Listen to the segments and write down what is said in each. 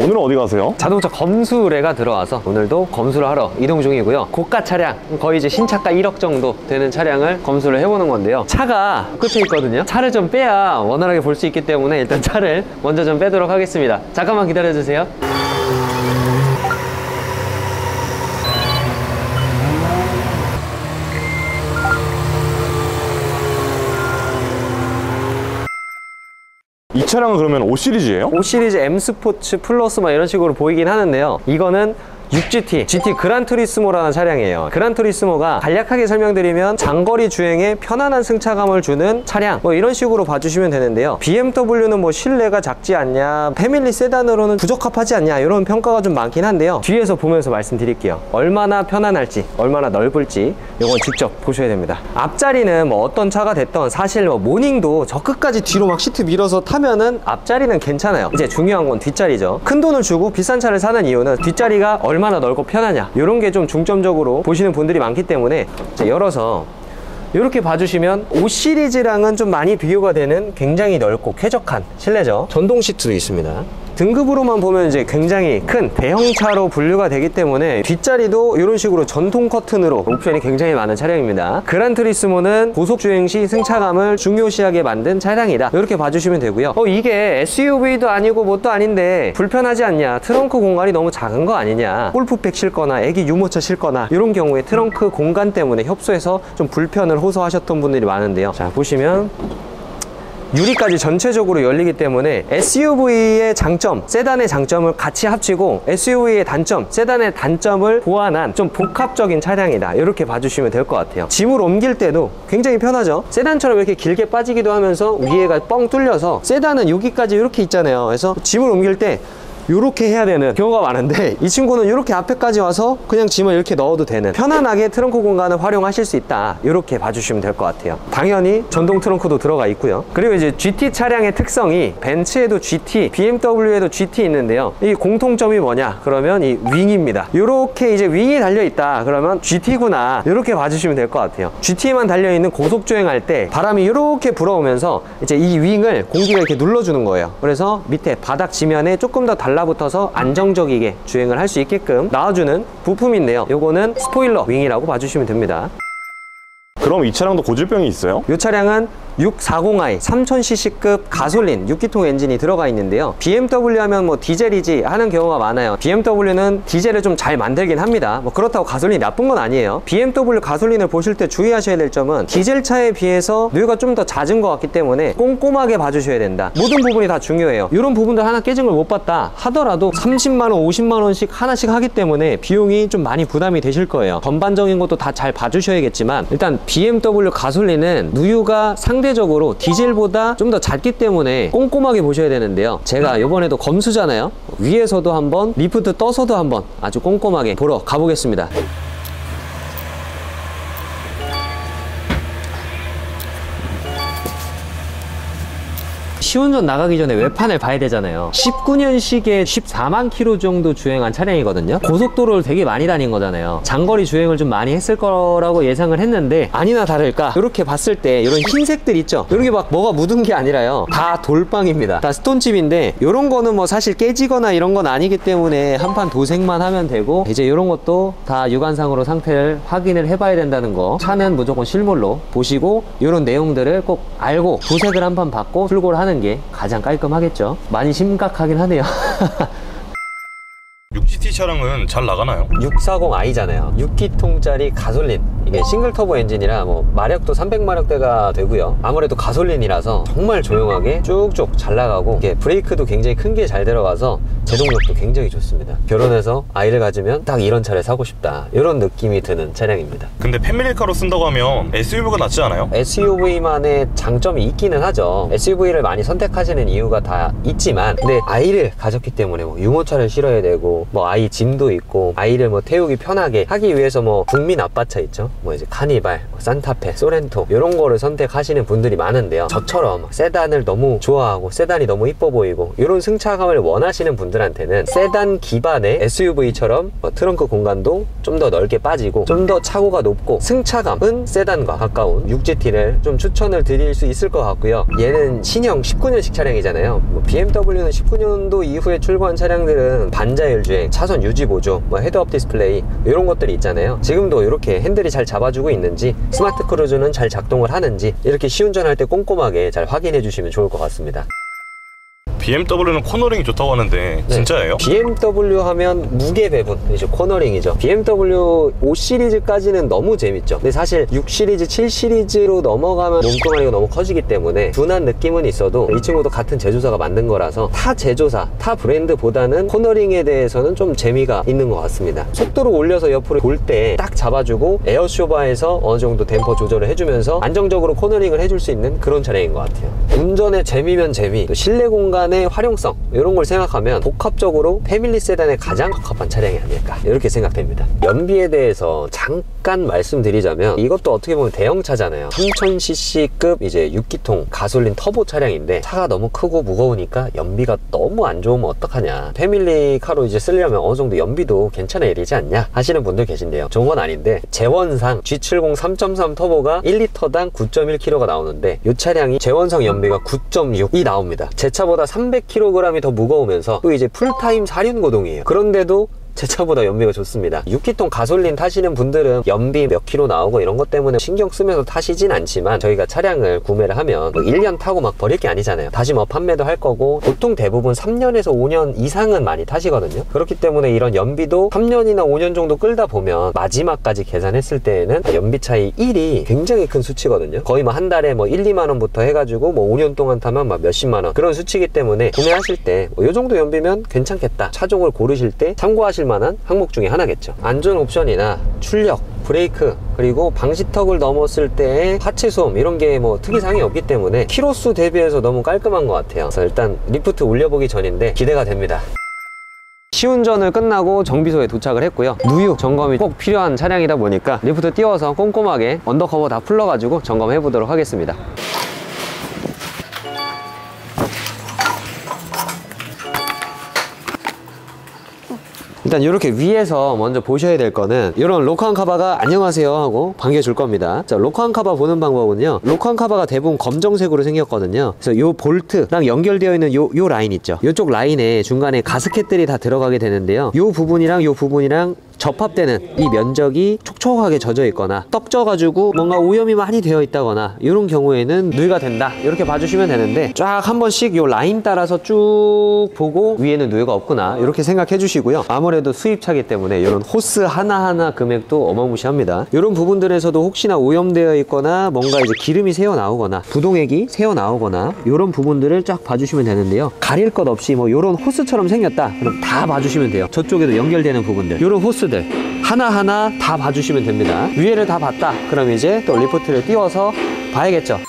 오늘은 어디 가세요? 자동차 검수래가 들어와서 오늘도 검수를 하러 이동 중이고요. 고가 차량, 거의 이제 신차가 1억 정도 되는 차량을 검수를 해보는 건데요. 차가 끝에 있거든요. 차를 좀 빼야 원활하게 볼 수 있기 때문에 일단 차를 먼저 좀 빼도록 하겠습니다. 잠깐만 기다려주세요. 이 차량은 그러면 5 시리즈예요? 5 시리즈 M 스포츠 플러스 막 이런 식으로 보이긴 하는데요. 이거는 6GT, GT 그란투리스모라는 차량이에요. 그란투리스모가 간략하게 설명드리면 장거리 주행에 편안한 승차감을 주는 차량, 뭐 이런 식으로 봐주시면 되는데요. BMW는 뭐 실내가 작지 않냐, 패밀리 세단으로는 부적합하지 않냐, 이런 평가가 좀 많긴 한데요. 뒤에서 보면서 말씀드릴게요. 얼마나 편안할지, 얼마나 넓을지 이건 직접 보셔야 됩니다. 앞자리는 뭐 어떤 차가 됐던, 사실 뭐 모닝도 저 끝까지 뒤로 막 시트 밀어서 타면은 앞자리는 괜찮아요. 이제 중요한 건 뒷자리죠. 큰 돈을 주고 비싼 차를 사는 이유는 뒷자리가 얼마나 넓고 편하냐, 이런 게 좀 중점적으로 보시는 분들이 많기 때문에 열어서 이렇게 봐주시면 5 시리즈랑은 좀 많이 비교가 되는 굉장히 넓고 쾌적한 실내죠. 전동 시트도 있습니다. 등급으로만 보면 이제 굉장히 큰 대형차로 분류가 되기 때문에 뒷자리도 이런 식으로 전통 커튼으로 옵션이 굉장히 많은 차량입니다. 그란투리스모는 고속주행 시 승차감을 중요시하게 만든 차량이다, 이렇게 봐주시면 되고요. 이게 SUV도 아니고 뭣도 아닌데 불편하지 않냐, 트렁크 공간이 너무 작은 거 아니냐, 골프백 싣거나 애기 유모차 싣거나 이런 경우에 트렁크 공간 때문에 협소해서 좀 불편을 호소하셨던 분들이 많은데요. 자, 보시면 유리까지 전체적으로 열리기 때문에 SUV의 장점, 세단의 장점을 같이 합치고 SUV의 단점, 세단의 단점을 보완한 좀 복합적인 차량이다, 이렇게 봐주시면 될 것 같아요. 짐을 옮길 때도 굉장히 편하죠. 세단처럼 이렇게 길게 빠지기도 하면서 위에가 뻥 뚫려서, 세단은 여기까지 이렇게 있잖아요. 그래서 짐을 옮길 때 이렇게 해야 되는 경우가 많은데 이 친구는 이렇게 앞에까지 와서 그냥 짐을 이렇게 넣어도 되는, 편안하게 트렁크 공간을 활용하실 수 있다, 이렇게 봐주시면 될 것 같아요. 당연히 전동 트렁크도 들어가 있고요. 그리고 이제 GT 차량의 특성이 벤츠에도 GT, BMW에도 GT 있는데요. 이 공통점이 뭐냐 그러면 이 윙입니다. 이렇게 이제 윙이 달려있다 그러면 GT구나, 이렇게 봐주시면 될 것 같아요. GT만 달려있는 고속주행할 때 바람이 이렇게 불어오면서 이제 이 윙을 공기가 이렇게 눌러주는 거예요. 그래서 밑에 바닥 지면에 조금 더 달라붙어서 안정적이게 주행을 할 수 있게끔 나와주는 부품인데요. 요거는 스포일러 윙이라고 봐주시면 됩니다. 그럼 이 차량도 고질병이 있어요? 이 차량은 640i 3000cc급 가솔린 6기통 엔진이 들어가 있는데요. BMW 하면 뭐 디젤이지 하는 경우가 많아요. BMW는 디젤을 좀 잘 만들긴 합니다. 뭐 그렇다고 가솔린이 나쁜 건 아니에요. BMW 가솔린을 보실 때 주의하셔야 될 점은 디젤 차에 비해서 누유가 좀 더 잦은 것 같기 때문에 꼼꼼하게 봐주셔야 된다. 모든 부분이 다 중요해요. 이런 부분들 하나 깨진 걸 못 봤다 하더라도 30만원 50만원씩 하나씩 하기 때문에 비용이 좀 많이 부담이 되실 거예요. 전반적인 것도 다 잘 봐주셔야겠지만, 일단 BMW 가솔린은 누유가 상대적으로 디젤보다 좀 더 잦기 때문에 꼼꼼하게 보셔야 되는데요. 제가 이번에도 검수잖아요. 위에서도 한번, 리프트 떠서도 한번 아주 꼼꼼하게 보러 가보겠습니다. 시운전 나가기 전에 외판을 봐야 되잖아요. 19년식에 14만 킬로 정도 주행한 차량이거든요. 고속도로를 되게 많이 다닌 거잖아요. 장거리 주행을 좀 많이 했을 거라고 예상을 했는데 아니나 다를까 이렇게 봤을 때 이런 흰색들 있죠, 이렇게 막 뭐가 묻은 게 아니라요, 다 돌빵입니다. 다 스톤칩인데 이런 거는 뭐 사실 깨지거나 이런 건 아니기 때문에 한판 도색만 하면 되고, 이제 이런 것도 다 육안상으로 상태를 확인을 해봐야 된다는 거, 차는 무조건 실물로 보시고 이런 내용들을 꼭 알고 도색을 한판 받고 출고를 하는 게 가장 깔끔하겠죠. 많이 심각하긴 하네요. 6GT 차량은 잘 나가나요? 640i잖아요. 6기통짜리 가솔린, 이게 싱글 터보 엔진이라 뭐 마력도 300마력대가 되고요. 아무래도 가솔린이라서 정말 조용하게 쭉쭉 잘 나가고, 이게 브레이크도 굉장히 큰 게 잘 들어가서 제동력도 굉장히 좋습니다. 결혼해서 아이를 가지면 딱 이런 차를 사고 싶다, 이런 느낌이 드는 차량입니다. 근데 패밀리카로 쓴다고 하면 SUV가 낫지 않아요? SUV만의 장점이 있기는 하죠. SUV를 많이 선택하시는 이유가 다 있지만, 근데 아이를 가졌기 때문에 뭐 유모차를 실어야 되고, 뭐 아이 짐도 있고, 아이를 뭐 태우기 편하게 하기 위해서 뭐 국민 아빠차 있죠, 뭐 이제 카니발, 산타페, 소렌토 이런 거를 선택하시는 분들이 많은데요. 저처럼 세단을 너무 좋아하고 세단이 너무 이뻐 보이고 이런 승차감을 원하시는 분들 분들한테는 세단 기반의 SUV처럼 트렁크 공간도 좀 더 넓게 빠지고 좀 더 차고가 높고 승차감은 세단과 가까운 6GT를 좀 추천을 드릴 수 있을 것 같고요. 얘는 신형 19년식 차량이잖아요. BMW는 19년도 이후에 출고한 차량들은 반자율 주행, 차선 유지 보조, 헤드업 디스플레이 이런 것들이 있잖아요. 지금도 이렇게 핸들이 잘 잡아주고 있는지, 스마트 크루즈는 잘 작동을 하는지 이렇게 시운전할 때 꼼꼼하게 잘 확인해 주시면 좋을 것 같습니다. BMW는 코너링이 좋다고 하는데 진짜예요? BMW 하면 무게 배분, 이제 코너링이죠. BMW 5 시리즈까지는 너무 재밌죠. 근데 사실 6 시리즈, 7 시리즈로 넘어가면 몸뚱아리가 너무 커지기 때문에 둔한 느낌은 있어도 이 친구도 같은 제조사가 만든 거라서 타 제조사, 타 브랜드보다는 코너링에 대해서는 좀 재미가 있는 것 같습니다. 속도를 올려서 옆으로 돌 때 딱 잡아주고 에어쇼바에서 어느 정도 댐퍼 조절을 해주면서 안정적으로 코너링을 해줄 수 있는 그런 차량인 것 같아요. 운전의 재미면 재미, 또 실내 공간의 활용성 이런 걸 생각하면 복합적으로 패밀리 세단에 가장 적합한 차량이 아닐까 이렇게 생각됩니다. 연비에 대해서 잠깐 말씀드리자면 이것도 어떻게 보면 대형차잖아요. 3000cc급 이제 6기통 가솔린 터보 차량인데 차가 너무 크고 무거우니까 연비가 너무 안 좋으면 어떡하냐, 패밀리카로 이제 쓰려면 어느 정도 연비도 괜찮아야 되지 않냐 하시는 분들 계신데요. 좋은 건 아닌데 재원상 G70 3.3 터보가 1리터당 9.1kg가 나오는데 이 차량이 재원상 연비가 9.6이 나옵니다. 제 차보다 300kg이 더 무거우면서 또 이제 풀타임 4륜거동이에요. 그런데도 제 차보다 연비가 좋습니다. 6기통 가솔린 타시는 분들은 연비 몇 킬로 나오고 이런 것 때문에 신경 쓰면서 타시진 않지만 저희가 차량을 구매를 하면 1년 타고 막 버릴 게 아니잖아요. 다시 판매도 할 거고 보통 대부분 3년에서 5년 이상은 많이 타시거든요. 그렇기 때문에 이런 연비도 3년이나 5년 정도 끌다 보면 마지막까지 계산했을 때에는 연비 차이 1이 굉장히 큰 수치거든요. 거의 한 달에 1, 2만 원부터 해가지고 5년 동안 타면 몇십만 원 그런 수치이기 때문에 구매하실 때 이 정도 연비면 괜찮겠다, 차종을 고르실 때 참고하실 만한 항목 중에 하나겠죠. 안전 옵션이나 출력, 브레이크, 그리고 방지턱을 넘었을 때의 하체 소음 이런 게 특이사항이 없기 때문에 키로수 대비해서 너무 깔끔한 것 같아요. 그래서 일단 리프트 올려보기 전인데 기대가 됩니다. 시운전을 끝나고 정비소에 도착을 했고요. 누유 점검이 꼭 필요한 차량이다 보니까 리프트 띄워서 꼼꼼하게 언더커버 다 풀러가지고 점검해 보도록 하겠습니다. 일단 이렇게 위에서 먼저 보셔야 될 거는 이런 로커한 카바가 안녕하세요 하고 반겨줄 겁니다. 자, 로커한 카바 보는 방법은요, 로커한 카바가 대부분 검정색으로 생겼거든요. 그래서 요 볼트랑 연결되어 있는 요 라인 있죠. 요쪽 라인에 중간에 가스켓들이 다 들어가게 되는데요. 요 부분이랑 요 부분이랑 접합되는 이 면적이 촉촉하게 젖어 있거나 떡져가지고 뭔가 오염이 많이 되어 있다거나 이런 경우에는 누유가 된다 이렇게 봐주시면 되는데, 쫙 한 번씩 요 라인 따라서 쭉 보고 위에는 누유가 없구나 이렇게 생각해 주시고요. 아무래도 수입차기 때문에 이런 호스 하나하나 금액도 어마무시합니다. 이런 부분들에서도 혹시나 오염되어 있거나 뭔가 이제 기름이 새어 나오거나 부동액이 새어 나오거나 이런 부분들을 쫙 봐주시면 되는데요. 가릴 것 없이 이런 호스처럼 생겼다 그럼 다 봐주시면 돼요. 저쪽에도 연결되는 부분들, 이런 호스 하나하나 다 봐주시면 됩니다. 위에를 다 봤다 그럼 이제 또 리프트를 띄워서 봐야겠죠.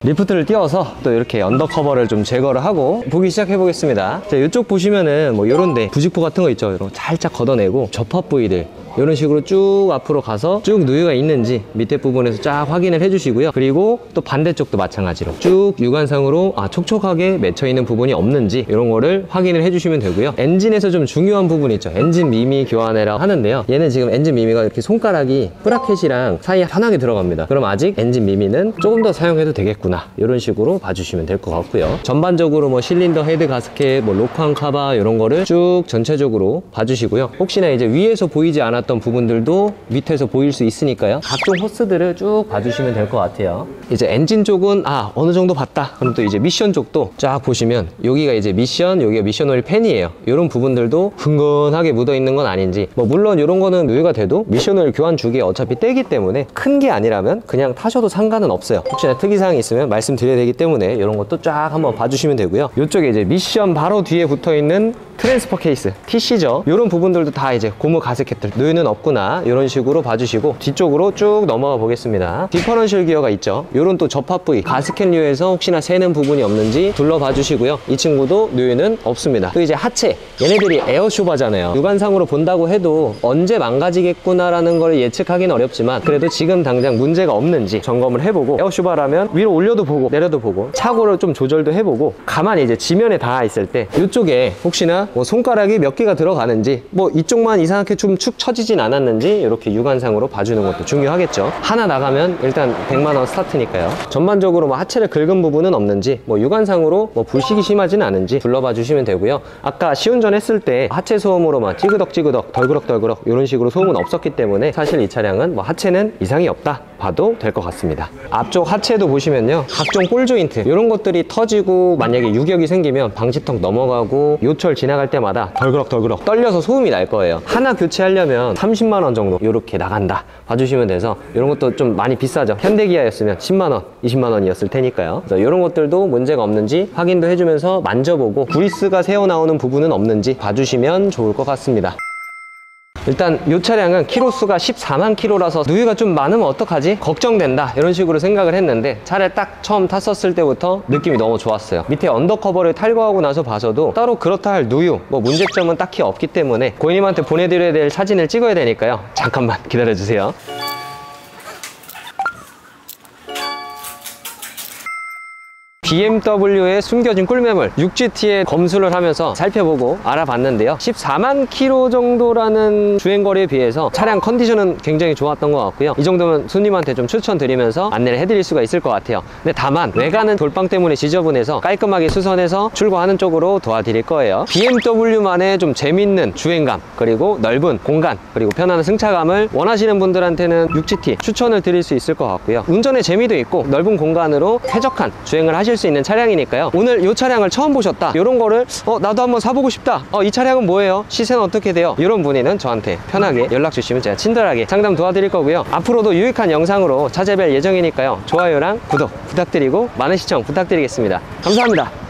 리프트를 띄워서 또 이렇게 언더커버를 좀 제거를 하고 보기 시작해 보겠습니다. 자, 이쪽 보시면은 요런데 부직포 같은 거 있죠. 이런 살짝 걷어내고 접합 부위들 이런 식으로 쭉 앞으로 가서 쭉 누유가 있는지 밑에 부분에서 쫙 확인을 해주시고요. 그리고 또 반대쪽도 마찬가지로 쭉 육안상으로 촉촉하게 맺혀 있는 부분이 없는지 이런 거를 확인을 해주시면 되고요. 엔진에서 좀 중요한 부분이 있죠. 엔진 미미 교환이라고 하는데요. 얘는 지금 엔진 미미가 이렇게 손가락이 브라켓이랑 사이에 편하게 들어갑니다. 그럼 아직 엔진 미미는 조금 더 사용해도 되겠구나 이런 식으로 봐주시면 될 것 같고요. 전반적으로 실린더 헤드 가스켓, 로커한 카바 이런 거를 쭉 전체적으로 봐주시고요. 혹시나 이제 위에서 보이지 않았던 부분들도 밑에서 보일 수 있으니까요. 각종 호스들을 쭉 봐주시면 될 것 같아요. 이제 엔진 쪽은 어느 정도 봤다. 그럼 또 이제 미션 쪽도 쫙 보시면 여기가 이제 미션, 여기가 미션 오일 팬이에요. 이런 부분들도 흥건하게 묻어 있는 건 아닌지, 물론 이런 거는 누유가 돼도 미션 오일 교환 주기에 어차피 떼기 때문에 큰 게 아니라면 그냥 타셔도 상관은 없어요. 혹시나 특이사항이 있으면 말씀드려야 되기 때문에 이런 것도 쫙 한번 봐주시면 되고요. 이쪽에 이제 미션 바로 뒤에 붙어 있는 트랜스퍼 케이스, TC죠. 이런 부분들도 다 이제 고무 가스켓들, 누유는 없구나 이런 식으로 봐주시고, 뒤쪽으로 쭉 넘어가 보겠습니다. 디퍼런셜 기어가 있죠. 이런 또 접합 부위, 가스켓류에서 혹시나 새는 부분이 없는지 둘러봐 주시고요. 이 친구도 누유는 없습니다. 또 이제 하체, 얘네들이 에어쇼바잖아요. 육안상으로 본다고 해도 언제 망가지겠구나라는 걸 예측하기는 어렵지만, 그래도 지금 당장 문제가 없는지 점검을 해보고, 에어쇼바라면 위로 올려도 보고 내려도 보고 차고를 좀 조절도 해보고, 가만히 이제 지면에 닿아 있을 때 이쪽에 혹시나 뭐 손가락이 몇 개가 들어가는지, 뭐 이쪽만 이상하게 좀 축 처지진 않았는지 이렇게 육안상으로 봐주는 것도 중요하겠죠. 하나 나가면 일단 100만 원 스타트니까요. 전반적으로 뭐 하체를 긁은 부분은 없는지, 뭐 육안상으로 뭐 불식이 심하진 않은지 둘러봐 주시면 되고요. 아까 시운전 했을 때 하체 소음으로 막 찌그덕찌그덕 덜그럭덜그럭 이런 식으로 소음은 없었기 때문에 사실 이 차량은 뭐 하체는 이상이 없다 봐도 될 것 같습니다. 앞쪽 하체도 보시면요, 각종 볼 조인트 이런 것들이 터지고 만약에 유격이 생기면 방지턱 넘어가고 요철 지나갈 때마다 덜그럭 떨려서 소음이 날 거예요. 하나 교체하려면 30만 원 정도 이렇게 나간다 봐주시면 돼서, 이런 것도 좀 많이 비싸죠. 현대기아였으면 10만 원, 20만 원이었을 테니까요. 그래서 이런 것들도 문제가 없는지 확인도 해주면서 만져보고, 그리스가 새어나오는 부분은 없는지 봐주시면 좋을 것 같습니다. 일단 이 차량은 키로수가 14만 킬로라서 누유가 좀 많으면 어떡하지? 걱정된다 이런 식으로 생각을 했는데, 차를 딱 처음 탔었을 때부터 느낌이 너무 좋았어요. 밑에 언더커버를 탈거하고 나서 봐서도 따로 그렇다 할 누유, 뭐 문제점은 딱히 없기 때문에 고객님한테 보내드려야 될 사진을 찍어야 되니까요. 잠깐만 기다려주세요. BMW의 숨겨진 꿀매물 6GT에 검수를 하면서 살펴보고 알아봤는데요, 14만 킬로 정도라는 주행거리에 비해서 차량 컨디션은 굉장히 좋았던 것 같고요. 이 정도면 손님한테 좀 추천드리면서 안내를 해드릴 수가 있을 것 같아요. 근데 다만 외관은 돌빵 때문에 지저분해서 깔끔하게 수선해서 출고하는 쪽으로 도와드릴 거예요. BMW만의 좀 재밌는 주행감, 그리고 넓은 공간, 그리고 편안한 승차감을 원하시는 분들한테는 6GT 추천을 드릴 수 있을 것 같고요. 운전의 재미도 있고 넓은 공간으로 쾌적한 주행을 하실 수 있는 차량이니까요. 오늘 이 차량을 처음 보셨다, 이런 거를 나도 한번 사보고 싶다, 이 차량은 뭐예요? 시세는 어떻게 돼요? 이런 분이는 저한테 편하게 연락 주시면 제가 친절하게 상담 도와드릴 거고요. 앞으로도 유익한 영상으로 찾아뵐 예정이니까요. 좋아요랑 구독 부탁드리고 많은 시청 부탁드리겠습니다. 감사합니다.